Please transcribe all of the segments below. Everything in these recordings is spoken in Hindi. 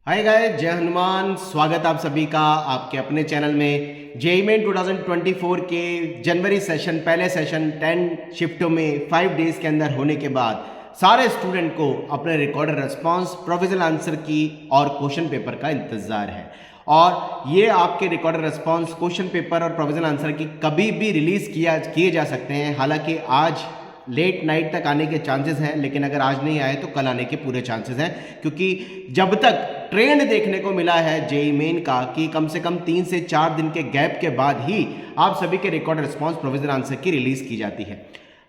हाय गाइस, जय हनुमान। स्वागत आप सभी का आपके अपने चैनल में। जेईई मेन 2024 के जनवरी सेशन, पहले सेशन 10 शिफ्टों में 5 डेज के अंदर होने के बाद सारे स्टूडेंट को अपने रिकॉर्डेड रेस्पॉन्स, प्रोविजनल आंसर की और क्वेश्चन पेपर का इंतजार है। और ये आपके रिकॉर्डेड रेस्पॉन्स, क्वेश्चन पेपर और प्रोविजनल आंसर की कभी भी रिलीज किए जा सकते हैं। हालांकि आज लेट नाइट तक आने के चांसेस हैं, लेकिन अगर आज नहीं आए तो कल आने के पूरे चांसेस हैं, क्योंकि जब तक ट्रेंड देखने को मिला है जेईई मेन का कि कम से कम 3 से 4 दिन के गैप के बाद ही आप सभी के रिकॉर्ड रिस्पांस, प्रोविजनल आंसर की रिलीज की जाती है।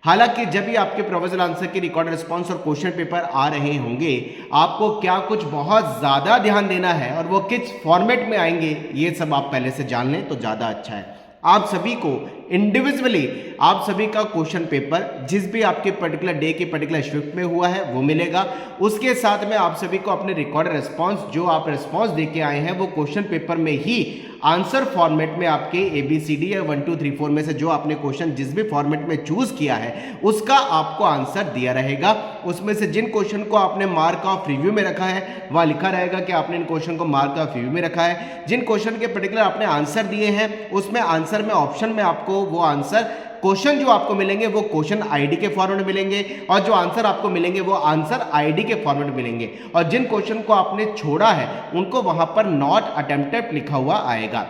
हालांकि जब भी आपके प्रोविजनल आंसर की रिकॉर्ड रिस्पांस और क्वेश्चन पेपर आ रहे होंगे, आपको क्या कुछ बहुत ज्यादा ध्यान देना है और वो किस फॉर्मेट में आएंगे, ये सब आप पहले से जान लें तो ज्यादा अच्छा है। आप सभी को इंडिविजुअली आप सभी का क्वेश्चन पेपर जिस भी आपके पर्टिकुलर डे के पर्टिकुलर शिफ्ट में हुआ है वो मिलेगा। उसके साथ में आप सभी को अपने रिकॉर्ड रेस्पॉन्स, जो आप रेस्पॉन्स देके आए हैं, वो क्वेश्चन पेपर में ही आंसर फॉर्मेट में आपके ABCD या 1 2 3 4 में से जो आपने क्वेश्चन जिस भी फॉर्मेट में चूज किया है उसका आपको आंसर दिया रहेगा। उसमें से जिन क्वेश्चन को आपने मार्क ऑफ रिव्यू में रखा है वह लिखा रहेगा कि आपने इन क्वेश्चन को मार्क ऑफ रिव्यू में रखा है। जिन क्वेश्चन के पर्टिकुलर आपने आंसर दिए हैं उसमें आंसर में ऑप्शन में आपको वो आंसर, क्वेश्चन जो आपको मिलेंगे वो क्वेश्चन आईडी के फॉर्मेट में मिलेंगे और जो आंसर आपको मिलेंगे वो आंसर आईडी के फॉर्मेट में मिलेंगे। और जिन क्वेश्चन को आपने छोड़ा है उनको वहां पर नॉट अटेम्प्टेड लिखा हुआ आएगा।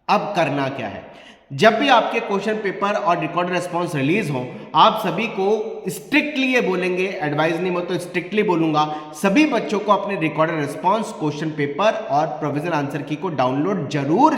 अब करना क्या है, जब भी आपके क्वेश्चन पेपर और रिकॉर्ड रेस्पॉन्स रिलीज हो, आप सभी को स्ट्रिक्टली ये बोलेंगे, एडवाइस नहीं मैं तो स्ट्रिक्टली बोलूंगा, सभी बच्चों को अपने रिकॉर्ड रेस्पॉन्स, क्वेश्चन पेपर और प्रोविजनल आंसर की को डाउनलोड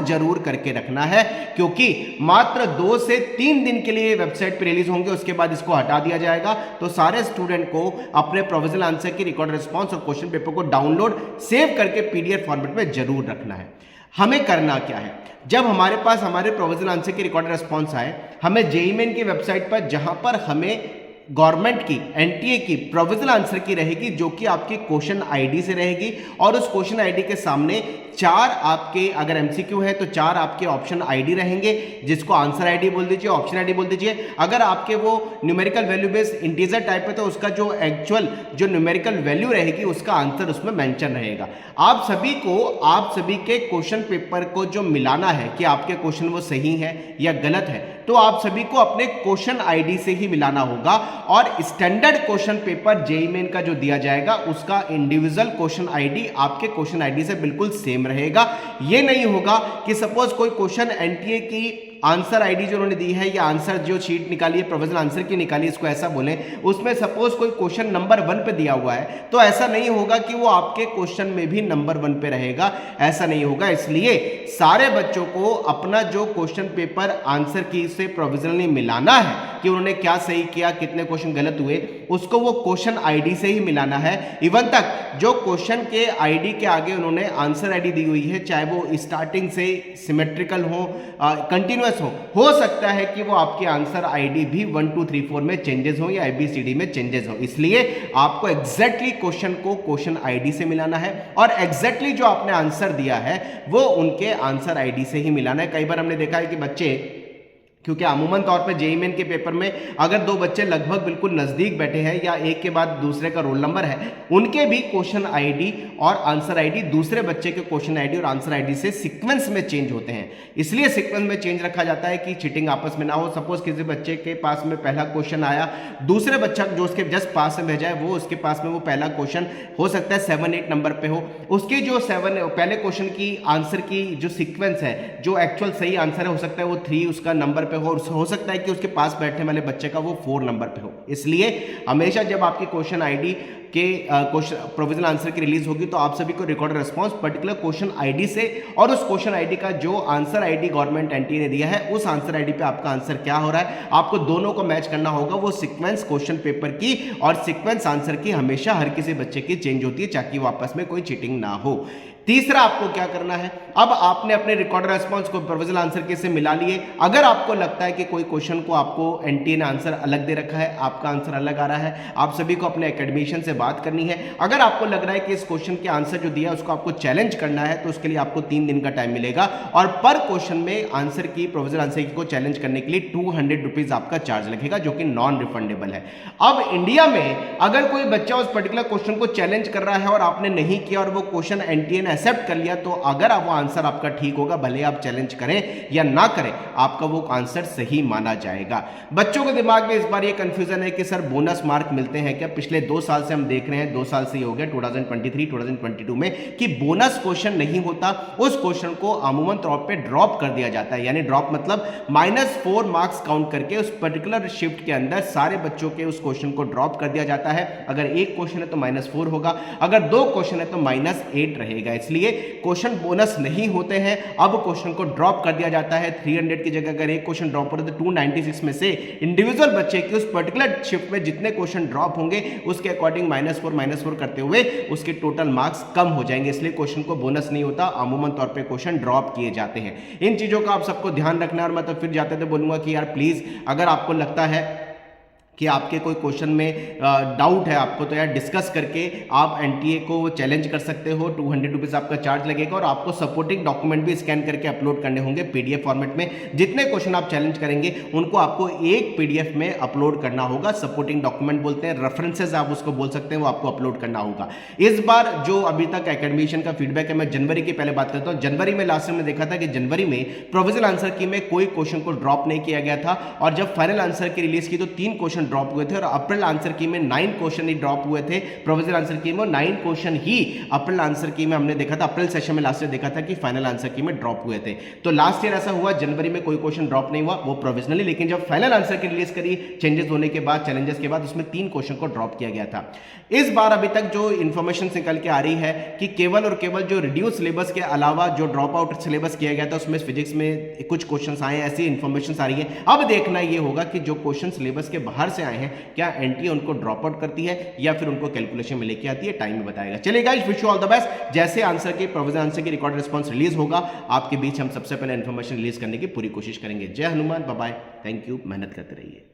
जरूर करके रखना है, क्योंकि मात्र 2 से 3 दिन के लिए वेबसाइट पर रिलीज होंगे, उसके बाद इसको हटा दिया जाएगा। तो सारे स्टूडेंट को अपने प्रोविजनल आंसर की रिकॉर्ड रेस्पॉन्स और क्वेश्चन पेपर को डाउनलोड, सेव करके PDF फॉर्मेट में जरूर रखना है। हमें करना क्या है, जब हमारे पास हमारे प्रोविजनल आंसर की रिकॉर्ड रेस्पॉन्स आए, हमें जेईई मेन की वेबसाइट पर जहां पर हमें गवर्नमेंट की, NTA की प्रोविजनल आंसर की रहेगी, जो कि आपकी क्वेश्चन आईडी से रहेगी, और उस क्वेश्चन आईडी के सामने 4 आपके, अगर MCQ है तो 4 आपके ऑप्शन आईडी रहेंगे, जिसको आंसर आईडी बोल दीजिए, ऑप्शन आईडी बोल दीजिए। अगर आपके वो numerical value based integer type है तो उसका जो एक्चुअल जो न्यूमेरिकल वैल्यू रहेगी उसका आंसर उसमें मेंशन रहेगा। आप सभी को, आप सभी के क्वेश्चन पेपर को जो मिलाना है कि आपके क्वेश्चन वो सही है या गलत है, तो आप सभी को अपने क्वेश्चन आईडी से ही मिलाना होगा। और standard question paper JEE main का जो दिया जाएगा उसका इंडिविजुअल क्वेश्चन आईडी आपके क्वेश्चन आईडी से बिल्कुल सेम रहेगा। ये नहीं होगा कि सपोज कोई क्वेश्चन NTA की आंसर आईडी जो उन्होंने दी है या आंसर जो शीट निकाली है, प्रोविजनल आंसर की निकाली, इसको ऐसा बोलें, उसमें सपोज कोई क्वेश्चन नंबर 1 पे दिया हुआ है, तो ऐसा नहीं होगा कि वो आपके क्वेश्चन में भी नंबर 1 पे रहेगा, ऐसा नहीं होगा। इसलिए सारे बच्चों को अपना जो क्वेश्चन पेपर आंसर की से प्रोविजनली मिलाना है कि उन्होंने क्या सही किया, कितने क्वेश्चन गलत हुए, उसको वो क्वेश्चन आईडी से ही मिलाना है। इवन तक जो क्वेश्चन के आईडी के आगे उन्होंने आंसर आईडी दी हुई है, चाहे वो स्टार्टिंग से सिमेट्रिकल हो, कंटिन्यूअस हो सकता है कि वो आपके आंसर आईडी भी 1 2 3 4 में चेंजेस हो या ABCD में चेंजेस हो। इसलिए आपको एग्जैक्टली क्वेश्चन को क्वेश्चन आईडी से मिलाना है और एग्जैक्टली जो आपने आंसर दिया है वो उनके आंसर आईडी से ही मिलाना है। कई बार हमने देखा है कि बच्चे, क्योंकि अमूमन तौर पर जेईई मेन के पेपर में अगर 2 बच्चे लगभग बिल्कुल नजदीक बैठे हैं या एक के बाद दूसरे का रोल नंबर है, उनके भी क्वेश्चन आईडी और आंसर आईडी दूसरे बच्चे के क्वेश्चन आईडी और आंसर आईडी से सीक्वेंस में चेंज होते हैं। इसलिए सीक्वेंस में चेंज रखा जाता है कि चीटिंग आपस में ना हो। सपोज किसी बच्चे के पास में पहला क्वेश्चन आया, दूसरे बच्चा जो उसके जस्ट पास में भेजा है वो उसके पास में वो पहला क्वेश्चन हो सकता है 7 8 नंबर पे हो, उसकी जो 7 पहले क्वेश्चन की आंसर की जो सीक्वेंस है, जो एक्चुअल सही आंसर है, हो सकता है वो 3 उसका नंबर हो सकता है कि उसके पास बैठने वाले बच्चे का वो 4 नंबर पे हो। इसलिए हमेशा जब आपकी क्वेश्चन आईडी के क्वेश्चन प्रोविजनल आंसर की रिलीज होगी तो आप सभी को record response particular question ID से और उस क्वेश्चन आईडी का जो आंसर आईडी गवर्नमेंट NTA ने दिया है उस आंसर आईडी पे आपका आंसर क्या हो रहा है, आपको दोनों को मैच करना होगा। वो सीक्वेंस क्वेश्चन पेपर की और सीक्वेंस आंसर की हमेशा हर किसी बच्चे की चेंज होती है, ताकि वो आपस में कोई चीटिंग ना हो। तीसरा आपको क्या करना है, अब आपने अपने रिकॉर्ड रेस्पॉन्स को प्रोविजनल आंसर के से मिला लिए। अगर आपको लगता है कि कोई क्वेश्चन को आपको NTA ने आंसर अलग दे रखा है, आपका आंसर अलग आ रहा है, आप सभी को अपने एकेडमिशियन से बात करनी है। अगर आपको लग रहा है कि इस क्वेश्चन के आंसर जो दिया है उसको आपको चैलेंज करना है तो उसके लिए आपको 3 दिन का टाइम मिलेगा और पर क्वेश्चन में आंसर की प्रोविजनल आंसर की को चैलेंज करने के लिए 200 रुपीज आपका चार्ज लगेगा जो कि नॉन रिफंडेबल है। अब इंडिया में अगर कोई बच्चा उस पर्टिकुलर क्वेश्चन को चैलेंज कर रहा है और आपने नहीं किया और वो क्वेश्चन एनटीए ने एक्सेप्ट कर लिया, तो अगर वो आंसर आपका ठीक होगा, भले आप चैलेंज करें या ना करें, आपका वो आंसर सही माना जाएगा। बच्चों के दिमाग में इस बार ये कंफ्यूजन है कि सर बोनस मार्क मिलते हैं क्या? पिछले 2 साल से हम देख रहे हैं, 2 साल से ही हो गया 2023 2022 में, कि बोनस क्वेश्चन नहीं होता, उस क्वेश्चन को अमूमन तौर पे ड्रॉप कर दिया जाता है। यानी ड्रॉप मतलब -4 मार्क्स काउंट करके उस पर्टिकुलर शिफ्ट के अंदर सारे बच्चों के उस क्वेश्चन को ड्रॉप कर दिया जाता है। अगर एक क्वेश्चन है तो -4 होगा, अगर 2 क्वेश्चन है तो -8 रहेगा। इसलिए क्वेश्चन बोनस नहीं होते हैं। अब क्वेश्चन को ड्रॉप कर दिया जाता है। 300 की जगह अगर एक क्वेश्चन ड्रॉप हो रहा है तो 296 में से इंडिविजुअल बच्चे के उस पर्टिकुलर शिफ्ट में जितने क्वेश्चन ड्रॉप होंगे उसके अकॉर्डिंग -4 करते हुए उसके टोटल मार्क्स कम हो जाएंगे। इसलिए क्वेश्चन को बोनस नहीं होता, अमूमन तौर पे क्वेश्चन ड्रॉप किए जाते हैं। इन चीजों का आप सबको ध्यान रखना है। और मैं तो फिर जाते थे बोलूंगा कि यार प्लीज, अगर आपको लगता है कि आपके कोई क्वेश्चन में डाउट है आपको, तो यार डिस्कस करके आप एनटीए को चैलेंज कर सकते हो। 200 रुपीज़ आपका चार्ज लगेगा और आपको सपोर्टिंग डॉक्यूमेंट भी स्कैन करके अपलोड करने होंगे पीडीएफ फॉर्मेट में। जितने क्वेश्चन आप चैलेंज करेंगे उनको आपको एक पीडीएफ में अपलोड करना होगा। सपोर्टिंग डॉक्यूमेंट बोलते हैं, रेफरेंसेज आप उसको बोल सकते हैं, वो आपको अपलोड करना होगा। इस बार जो अभी तक एकेडमिशियन का फीडबैक है, मैं जनवरी की पहले बात करता हूँ। जनवरी में लास्ट में देखा था कि जनवरी में प्रोविजनल आंसर की में कोई क्वेश्चन को ड्रॉप नहीं किया गया था, और जब फाइनल आंसर की रिलीज की तो 3 क्वेश्चन ड्रॉप हुए थे और अप्रैल आंसर की में 9 क्वेश्चन ही ड्रॉप हुए थे। प्रोविजनल आंसर की में 9 क्वेश्चन ही अप्रैल आंसर की में हमने देखा था, अप्रैल सेशन में लास्ट ईयर देखा था कि फाइनल आंसर की में ड्रॉप हुए थे। तो लास्ट ईयर ऐसा हुआ, जनवरी में कोई क्वेश्चन ड्रॉप नहीं हुआ, वो प्रोविजनली, लेकिन जब फाइनल आंसर की रिलीज करी चेंजेस होने के बाद, चैलेंजेस के बाद, उसमें 3 क्वेश्चन को ड्रॉप किया गया था। इस बार अभी तक जो इंफॉर्मेशन निकल के आ रही है कि केवल और केवल जो रिड्यूस सिलेबस के अलावा जो ड्रॉप आउट सिलेबस किया गया था उसमें फिजिक्स में कुछ क्वेश्चंस आए, ऐसी इंफॉर्मेशन आ रही है। अब देखना ये होगा कि जो क्वेश्चन सिलेबस के बाहर से आए हैं, क्या एनटीए उनको ड्रॉप आउट करती है या फिर उनको कैलकुलेशन में लेके आती है, टाइम में बताएगा। चलिए guys, wish you all the best. जैसे आंसर की प्रोविजनल आंसर की रिकॉर्ड रिस्पांस रिलीज होगा, आपके बीच हम सबसे पहले इंफॉर्मेशन रिलीज करने की पूरी कोशिश करेंगे। Jai Hanuman, bye bye, thank you, मेहनत करते रहिए।